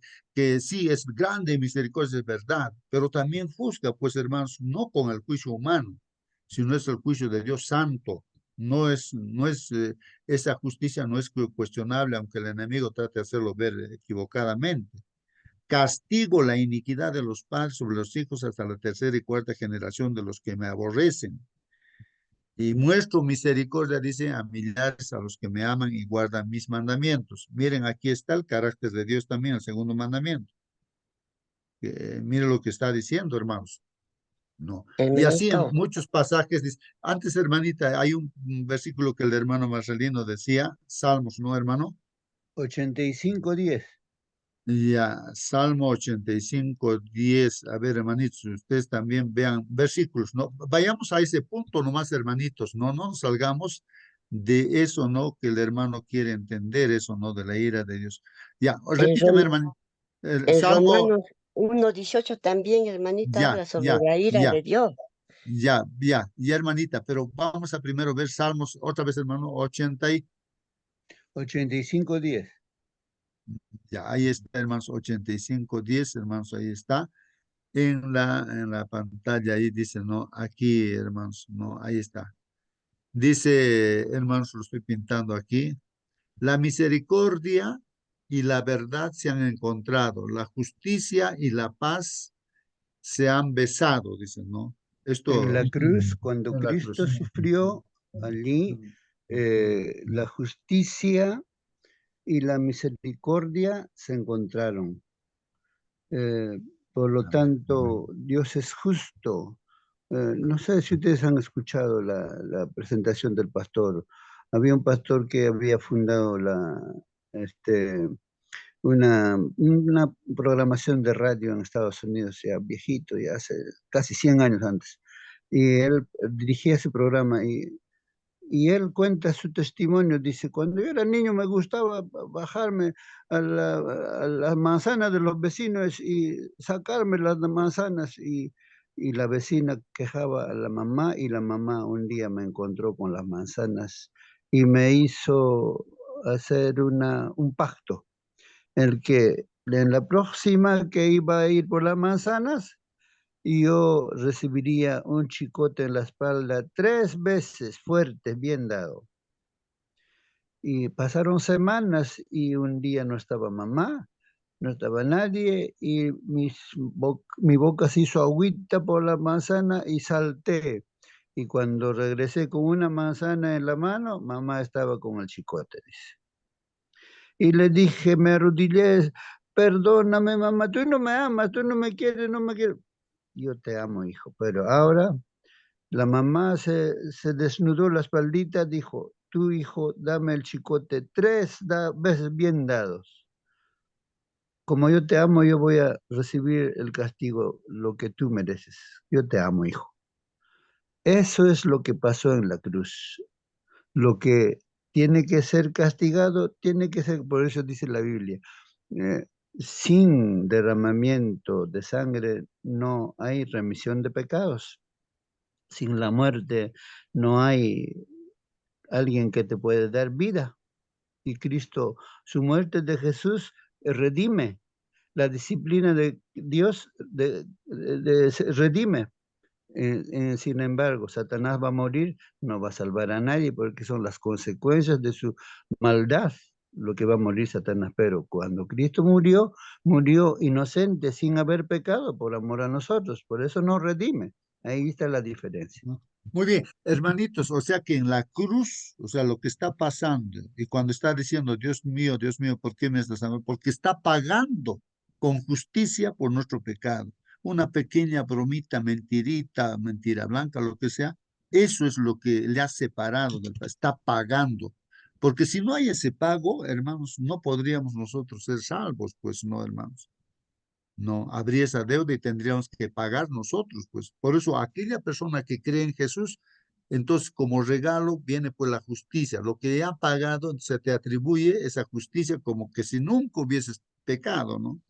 sí es grande y misericordiosa, es verdad, pero también juzga, pues hermanos, no con el juicio humano, sino es el juicio de Dios santo. No es esa justicia no es cuestionable, aunque el enemigo trate de hacerlo ver equivocadamente. Castigo la iniquidad de los padres sobre los hijos hasta la tercera y cuarta generación de los que me aborrecen. Y muestro misericordia, dice, a millares a los que me aman y guardan mis mandamientos. Miren, aquí está el carácter de Dios también, el segundo mandamiento. Miren lo que está diciendo, hermanos. No. Y así en Hermanito, muchos pasajes, dice, antes, hermanita, hay un versículo que el hermano Marcelino decía, Salmos, ¿no, hermano? 85:10. Ya, Salmo 85:10. A ver, hermanitos, ustedes también vean versículos, ¿no? Vayamos a ese punto nomás, hermanitos, no nos salgamos de eso, ¿no? Que el hermano quiere entender, eso, ¿no? De la ira de Dios. Ya, en, repíteme, hermano. El en Salmo, Romanos 1:18 también, hermanita, ya, habla sobre ya, la ira ya, de Dios. ya, hermanita, pero vamos a primero ver Salmos, otra vez, hermano, 85:10. ya, ahí está, hermanos, 85:10, hermanos, ahí está. En la pantalla, ahí dice, no, aquí, hermanos, no, ahí está. Dice, hermanos, lo estoy pintando aquí, la misericordia y la verdad se han encontrado, la justicia y la paz se han besado, dice, ¿no? En Esto la cruz, cuando en la cruz. Cristo sufrió, allí la justicia y la misericordia se encontraron. Eh, por lo tanto, Dios es justo. No sé si ustedes han escuchado la presentación del pastor. Había un pastor que había fundado este, una programación de radio en Estados Unidos, ya viejito, ya hace casi 100 años antes. Y él dirigía ese programa y él cuenta su testimonio, dice, cuando yo era niño me gustaba bajarme a la manzana de los vecinos y sacarme las manzanas y la vecina quejaba a la mamá y la mamá un día me encontró con las manzanas y me hizo hacer un pacto, el que en la próxima que iba a ir por las manzanas, yo recibiría un chicote en la espalda 3 veces fuerte, bien dado. Y pasaron semanas y un día no estaba mamá, no estaba nadie y mi boca se hizo agüita por la manzana y salté. Y cuando regresé con una manzana en la mano, mamá estaba con el chicote, dice. Y le dije, me arrodillé, perdóname mamá, tú no me amas, tú no me quieres, no me quieres. Yo te amo, hijo, pero ahora la mamá se desnudó la espaldita, dijo, tu hijo, dame el chicote 3 veces bien dados. como yo te amo, yo voy a recibir el castigo, lo que tú mereces. Yo te amo, hijo. Eso es lo que pasó en la cruz. Lo que tiene que ser castigado, tiene que ser, por eso dice la Biblia, eh, sin derramamiento de sangre no hay remisión de pecados. Sin la muerte no hay alguien que te puede dar vida. Y Cristo, su muerte de Jesús redime. La disciplina de Dios redime. Sin embargo, Satanás va a morir, no va a salvar a nadie porque son las consecuencias de su maldad lo que va a morir Satanás. Pero cuando Cristo murió, murió inocente, sin haber pecado, por amor a nosotros. Por eso nos redime. Ahí está la diferencia. ¿no? Muy bien, hermanitos, o sea que en la cruz, o sea, lo que está pasando, y cuando está diciendo, Dios mío, ¿por qué me estás amando? Porque está pagando con justicia por nuestro pecado. Una pequeña bromita, mentirita, mentira blanca, lo que sea, eso es lo que le ha separado del Padre, está pagando. Porque si no hay ese pago, hermanos, no podríamos nosotros ser salvos, pues no, hermanos. No, habría esa deuda y tendríamos que pagar nosotros, pues. Por eso aquella persona que cree en Jesús, entonces como regalo viene pues la justicia. Lo que ha pagado se te atribuye esa justicia como que si nunca hubieses pecado, ¿no?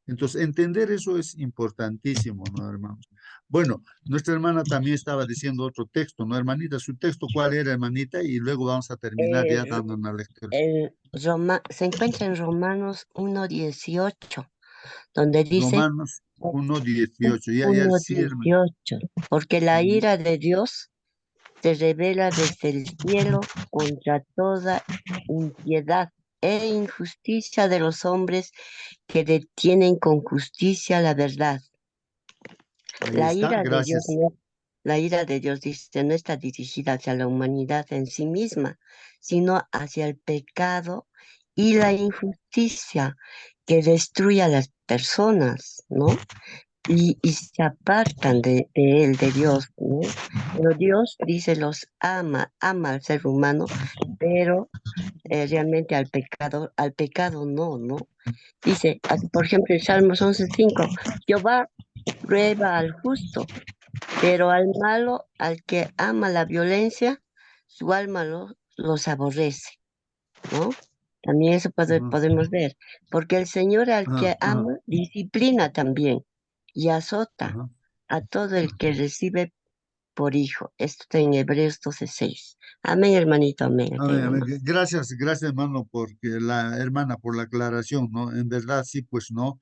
Entonces entender eso es importantísimo, ¿no, hermanos? Bueno, nuestra hermana también estaba diciendo otro texto, ¿no, hermanita? ¿Su texto cuál era, hermanita? Y luego vamos a terminar ya dando una lectura. Se encuentra en Romanos 1:18, donde dice Romanos 1:18. Ya, sí, hermano. 1:18, porque la Ujú. ira de Dios se revela desde el cielo contra toda impiedad e injusticia de los hombres que detienen con justicia la verdad. Ahí La está, ira de Dios gracias. la ira de Dios, dice, no está dirigida hacia la humanidad en sí misma, sino hacia el pecado y la injusticia que destruye a las personas, ¿no? Y se apartan de él, de Dios, ¿no? Pero Dios dice, los ama al ser humano, pero realmente al pecado no, ¿no? Dice, por ejemplo, en Salmos 11:5, Jehová prueba al justo, pero al malo, al que ama la violencia, su alma los aborrece, ¿no? También eso Ajá, podemos ver, porque el Señor al ajá, que ajá, ama disciplina también y azota ajá. a todo el que recibe por hijo. Esto está en Hebreos 12:6. Amén, hermanito, amén. Aquí hay Amén, amén. nomás. Gracias, gracias, hermano, porque la hermana por la aclaración, ¿no? En verdad, sí, pues no.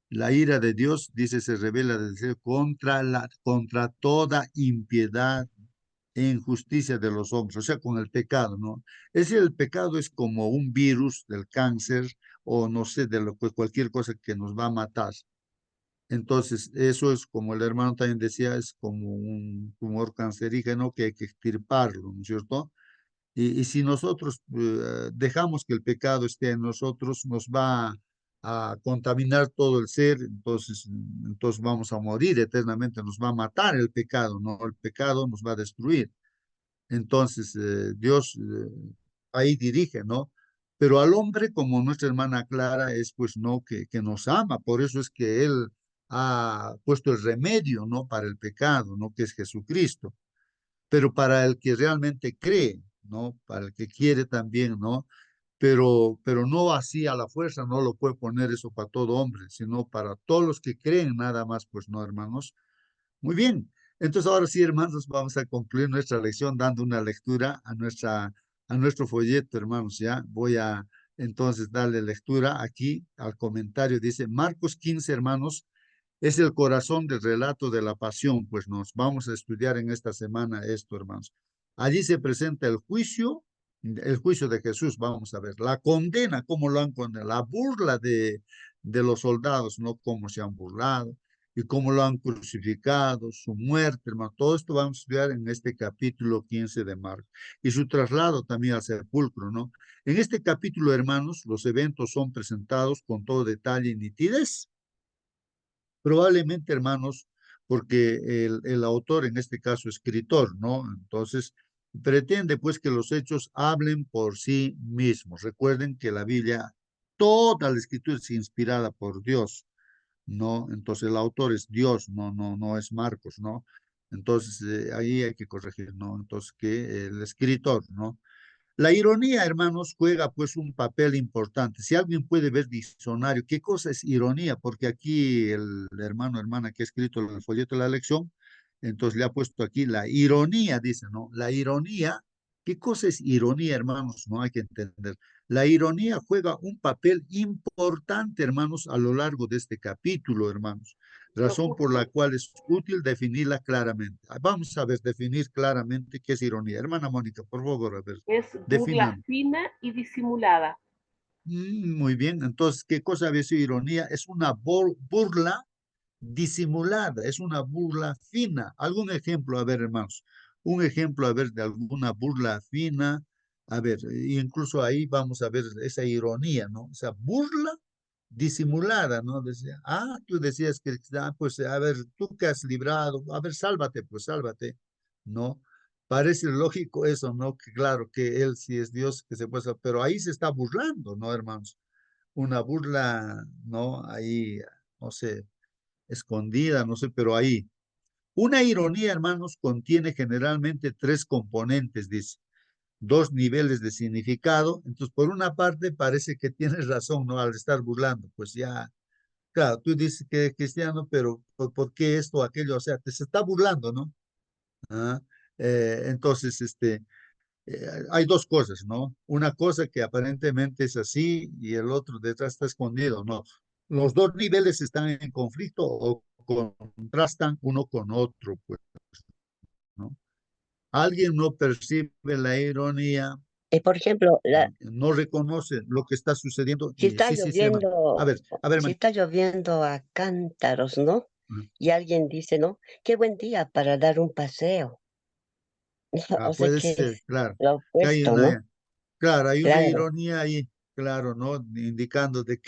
La ira de Dios, dice, se revela desde contra toda impiedad e injusticia de los hombres, o sea, con el pecado, ¿no? Es decir, el pecado es como un virus del cáncer o no sé, de cualquier cosa que nos va a matar. Entonces, eso es como el hermano también decía, es como un tumor cancerígeno que hay que extirparlo, ¿no es cierto? Y si nosotros dejamos que el pecado esté en nosotros, nos va a contaminar todo el ser, entonces vamos a morir eternamente, nos va a matar el pecado, ¿no? El pecado nos va a destruir. Entonces, Dios ahí dirige, ¿no? Pero al hombre, como nuestra hermana Clara, es pues no que nos ama, por eso es que Él ha puesto el remedio, ¿no? Para el pecado, ¿no? Que es Jesucristo. Pero para el que realmente cree, ¿no? Para el que quiere también, ¿no? Pero no así a la fuerza, no lo puede poner eso para todo hombre, sino para todos los que creen nada más, pues no, hermanos. Muy bien. Entonces, ahora sí, hermanos, vamos a concluir nuestra lección dando una lectura a nuestro folleto, hermanos. Ya voy a entonces darle lectura aquí al comentario. Dice Marcos 15, hermanos, es el corazón del relato de la pasión. Pues nos vamos a estudiar en esta semana esto, hermanos. Allí se presenta el juicio de Jesús, vamos a ver, la condena, cómo lo han condenado, la burla de los soldados, ¿no? Cómo se han burlado y cómo lo han crucificado, su muerte, hermano. Todo esto vamos a estudiar en este capítulo 15 de Marcos. Y su traslado también al sepulcro, ¿no? En este capítulo, hermanos, los eventos son presentados con todo detalle y nitidez. Probablemente, hermanos, porque el autor, en este caso, escritor, ¿no? Entonces, pretende pues que los hechos hablen por sí mismos. Recuerden que la Biblia toda la escritura es inspirada por Dios, ¿no? Entonces el autor es Dios, no es Marcos, ¿no? Entonces ahí hay que corregir, ¿no? Entonces que el escritor, ¿no? La ironía, hermanos, juega pues un papel importante. Si alguien puede ver diccionario, ¿qué cosa es ironía? Porque aquí el hermano, hermana que ha escrito el folleto de la lección, entonces le ha puesto aquí la ironía, dice, ¿no? La ironía, ¿qué cosa es ironía, hermanos? No hay que entender. La ironía juega un papel importante, hermanos, a lo largo de este capítulo, hermanos. Pero Razón por la justo cual es útil definirla claramente. Vamos a ver, definir claramente qué es ironía. Hermana Mónica, por favor, a ver. es burla Definan. fina y disimulada. Muy bien, entonces, ¿qué cosa había sido ironía? Es una burla disimulada, es una burla fina. ¿Algún ejemplo? A ver, hermanos, un ejemplo, a ver, de alguna burla fina. A ver, incluso ahí vamos a ver esa ironía, ¿no? Esa burla disimulada, ¿no? Decía, tú decías que, pues, a ver, tú que has librado, a ver, sálvate, pues, sálvate, ¿no? Parece lógico eso, ¿no? Que claro, que él sí es Dios, que se puede, pero ahí se está burlando, ¿no, hermanos? Una burla, ¿no? Ahí, no sé, escondida, no sé, pero ahí. Una ironía, hermanos, contiene generalmente tres componentes, dice, dos niveles de significado. Entonces, por una parte, parece que tienes razón, ¿no? Al estar burlando, pues ya, claro, tú dices que es cristiano, pero ¿por qué esto o aquello? O sea, te se está burlando, ¿no? Ah, entonces, hay dos cosas, ¿no? Una cosa que aparentemente es así y el otro detrás está escondido, ¿no? Los dos niveles están en conflicto o contrastan uno con otro, pues, ¿no? Alguien no percibe la ironía, Por ejemplo, no reconoce lo que está sucediendo si y está sí, sí, sí, hermano. lloviendo, A ver, si hermano. está lloviendo a cántaros, ¿no? Y alguien dice, ¿no? Qué buen día para dar un paseo. O sea Puede que ser, es claro, lo que hay opuesto, ¿no? una, claro, hay una Claro. ironía ahí, claro, ¿no? Indicando de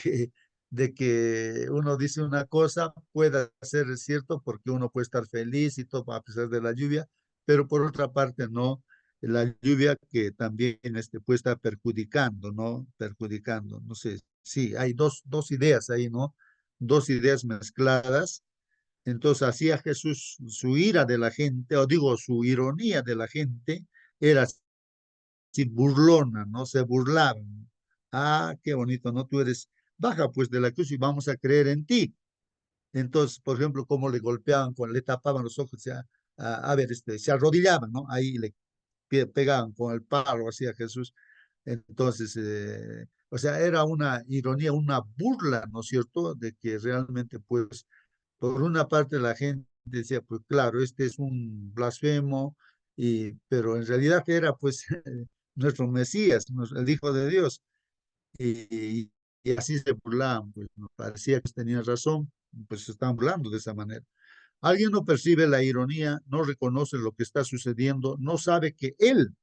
que uno dice una cosa puede ser cierto porque uno puede estar feliz y todo a pesar de la lluvia, pero por otra parte, no, la lluvia que también puede estar perjudicando, ¿no? Perjudicando, no sé, sí, hay dos ideas ahí, ¿no? Dos ideas mezcladas. Entonces hacía Jesús su ira de la gente, o digo, su ironía de la gente, era así burlona, ¿no? Se burlaban. Qué bonito, ¿no? Tú eres, baja pues de la cruz y vamos a creer en ti. Entonces, por ejemplo, cómo le golpeaban, le tapaban los ojos, a ver, se arrodillaban, ¿no? Ahí le pegaban con el palo así a Jesús. Entonces, o sea, era una ironía, una burla, ¿no es cierto? De que realmente, pues, por una parte la gente decía, pues claro, este es un blasfemo, pero en realidad era pues nuestro Mesías, el Hijo de Dios. Y así se burlaban, pues nos parecía que tenían razón, pues se estaban burlando de esa manera. Alguien no percibe la ironía, no reconoce lo que está sucediendo, no sabe que él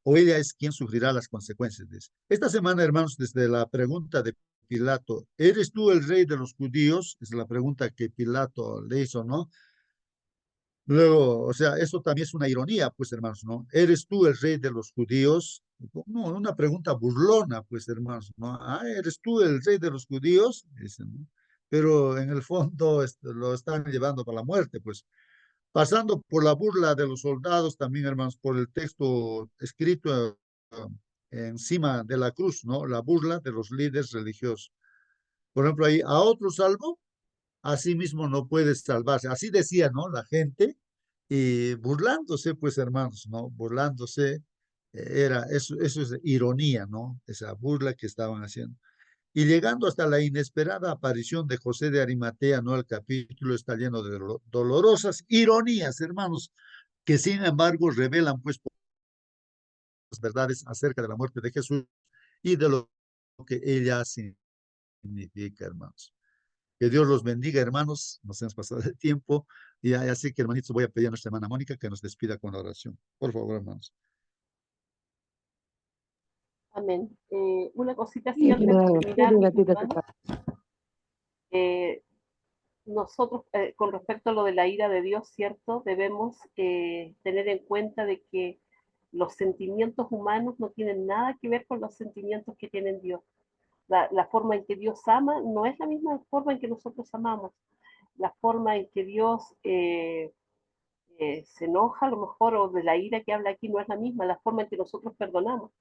o ella es quien sufrirá las consecuencias de eso. Esta semana, hermanos, desde la pregunta de Pilato, ¿eres tú el rey de los judíos? Es la pregunta que Pilato le hizo, ¿no? Luego, o sea, eso también es una ironía, pues, hermanos, ¿no? ¿Eres tú el rey de los judíos? No, una pregunta burlona, pues, hermanos, ¿no? ¿Eres tú el rey de los judíos? Dicen, ¿no? Pero en el fondo lo están llevando para la muerte, pues. Pasando por la burla de los soldados, también, hermanos, por el texto escrito encima de la cruz, ¿no? La burla de los líderes religiosos. Por ejemplo, ahí, a otro salvo, así mismo no puedes salvarse. Así decía, ¿no? La gente, y burlándose, pues, hermanos, ¿no? Burlándose, eso es ironía, ¿no? Esa burla que estaban haciendo. Y llegando hasta la inesperada aparición de José de Arimatea, ¿no? El capítulo está lleno de dolorosas ironías, hermanos, que sin embargo revelan, pues, las verdades acerca de la muerte de Jesús y de lo que ella significa, hermanos. Que Dios los bendiga, hermanos. Nos hemos pasado el tiempo. Y así que, hermanitos, voy a pedir a nuestra hermana Mónica que nos despida con la oración. Por favor, hermanos. Amén. Una cosita así antes de terminar, mis hermanos. Nosotros, con respecto a lo de la ira de Dios, ¿cierto? Debemos tener en cuenta de que los sentimientos humanos no tienen nada que ver con los sentimientos que tienen Dios. La forma en que Dios ama no es la misma forma en que nosotros amamos. La forma en que Dios se enoja, a lo mejor, o de la ira que habla aquí, no es la misma. La forma en que nosotros perdonamos.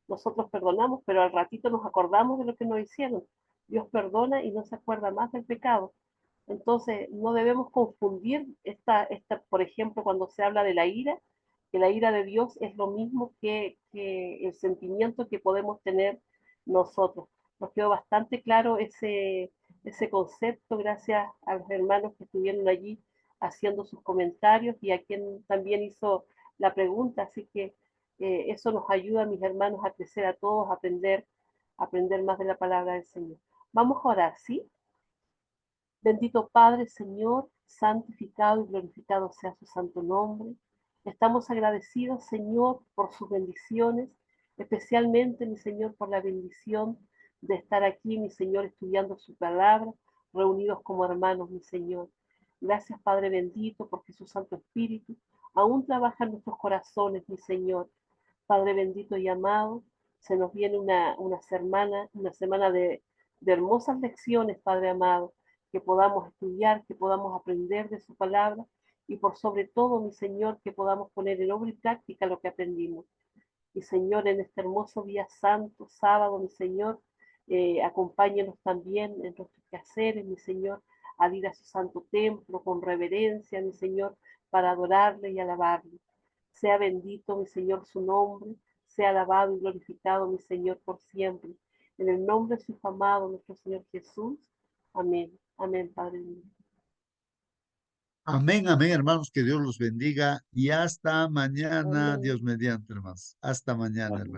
Nosotros perdonamos, pero al ratito nos acordamos de lo que nos hicieron. Dios perdona y no se acuerda más del pecado. Entonces, no debemos confundir por ejemplo, cuando se habla de la ira, que la ira de Dios es lo mismo que el sentimiento que podemos tener nosotros. Nos quedó bastante claro ese concepto gracias a los hermanos que estuvieron allí haciendo sus comentarios y a quien también hizo la pregunta. Así que eso nos ayuda, mis hermanos, a crecer a todos, a aprender más de la palabra del Señor. Vamos a orar, ¿sí? Bendito Padre, Señor, santificado y glorificado sea su santo nombre. Estamos agradecidos, Señor, por sus bendiciones, especialmente, mi Señor, por la bendición de estar aquí, mi Señor, estudiando su palabra, reunidos como hermanos, mi Señor. Gracias, Padre bendito, porque su Santo Espíritu aún trabaja en nuestros corazones, mi Señor. Padre bendito y amado, se nos viene una semana de hermosas lecciones, Padre amado, que podamos estudiar, que podamos aprender de su palabra y por sobre todo, mi Señor, que podamos poner en obra y práctica lo que aprendimos. Y Señor, en este hermoso día santo, sábado, mi Señor, acompáñenos también en nuestros quehaceres, mi Señor, al ir a su santo templo con reverencia, mi Señor, para adorarle y alabarle. Sea bendito, mi Señor, su nombre, sea alabado y glorificado, mi Señor, por siempre. En el nombre de su amado, nuestro Señor Jesús. Amén. Amén, Padre mío. Amén, amén, hermanos, que Dios los bendiga y hasta mañana, Amén. Dios mediante, hermanos. Hasta mañana, hermanos.